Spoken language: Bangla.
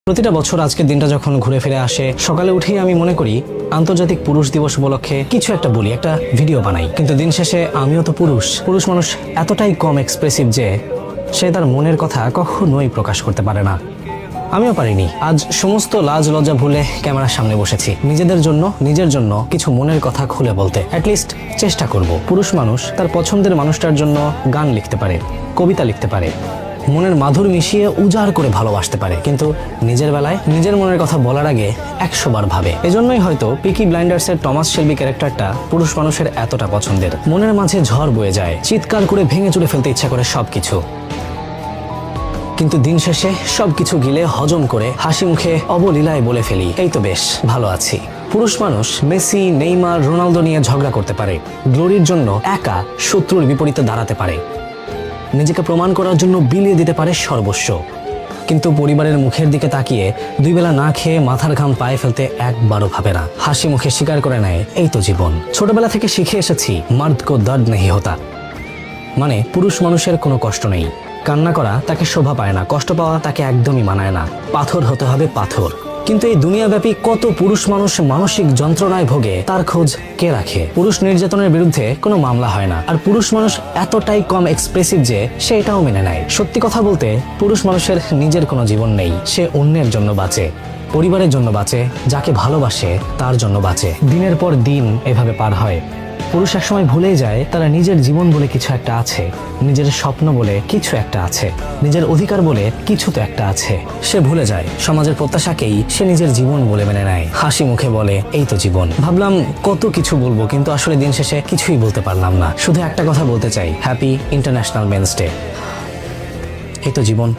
প্রতিটা বছর আজকের দিনটা যখন ঘুরে ফিরে আসে, সকালে উঠেই আমি মনে করি আন্তর্জাতিক পুরুষ দিবস উপলক্ষে কিছু একটা বলি, একটা ভিডিও বানাই। কিন্তু দিন শেষে আমিও তো পুরুষ মানুষ এতটাই কম এক্সপ্রেসিভ যে সে তার মনের কথা কখনোই প্রকাশ করতে পারে না। আমিও পারিনি। আজ সমস্ত লাজ লজ্জা ভুলে ক্যামেরার সামনে বসেছি, নিজের জন্য কিছু মনের কথা খুলে বলতে। অ্যাটলিস্ট চেষ্টা করব। পুরুষ মানুষ তার পছন্দের মানুষটার জন্য গান লিখতে পারে, কবিতা লিখতে পারে, মনের মাধুর মিশিয়ে উজাড় করে ভালোবাসতে পারে, কিন্তু নিজের বেলায় নিজের মনের কথা বলার আগে 100 বার ভাবে। এজন্যই হয়তো পিকি ব্লাইন্ডার্সের টমাস শেলবি ক্যারেক্টারটা পুরুষ মানুষের এতটা পছন্দের। মনের মাঝে ঝড় বয়ে যায়, চিৎকার করে ভেঙে চুরে ফেলতে ইচ্ছা করে সবকিছু, কিন্তু দিন শেষে সবকিছু গিলে হজম করে হাসি মুখে অবলীলায় বলে ফেলি, এই তো বেশ ভালো আছি। পুরুষ মানুষ মেসি, নেইমার, রোনালদো নিয়ে ঝগড়া করতে পারে, গ্লোরির জন্য একা শত্রুর বিপরীতে দাঁড়াতে পারে, নিজেকে প্রমাণ করার জন্য বিলিয়ে দিতে পারে সর্বস্ব, কিন্তু পরিবারের মুখের দিকে তাকিয়ে 2 বেলা না খেয়ে মাথার ঘাম পায়ে ফেলতে একবারও ভাবে না। হাসি মুখে স্বীকার করে নেয়, এই তো জীবন। ছোটবেলা থেকে শিখে এসেছি, মার্দ কো দর্দ নেহি হোতা, মানে পুরুষ মানুষের কোনো কষ্ট নেই। কান্না করা তাকে শোভা পায় না, কষ্ট পাওয়া তাকে একদমই মানায় না, পাথর হতে হবে পাথর। কিন্তু এই দুনিয়াব্যাপী কত পুরুষ মানুষ মানসিক যন্ত্রণায় ভোগে, তার খোঁজ কে রাখে? পুরুষ নির্যাতনের বিরুদ্ধে কোনো মামলা হয় না, আর পুরুষ মানুষ এতটাই কম এক্সপ্রেসিভ যে সে এটাও মেনে নেয়। সত্যি কথা বলতে, পুরুষ মানুষের নিজের কোনো জীবন নেই। সে অন্যের জন্য বাঁচে, পরিবারের জন্য বাঁচে, যাকে ভালোবাসে তার জন্য বাঁচে। দিনের পর দিন এভাবে পার হয়। পুরুষ একসময় ভুলেই যায় তারা নিজের জীবন বলে কিছু একটা আছে, নিজের স্বপ্ন বলে কিছু একটা আছে, নিজের অধিকার বলে কিছু তো একটা আছে। সে ভুলে যায় সমাজের প্রত্যাশাকেই সে নিজের জীবন বলে মেনে নেয়, হাসি মুখে বলে, এই তো জীবন। ভাবলাম কত কিছু বলবো, কিন্তু আসলে দিন শেষে কিছুই বলতে পারলাম না। শুধু একটা কথা বলতে চাই, হ্যাপি ইন্টারন্যাশনাল মেন্স ডে। এই তো জীবন।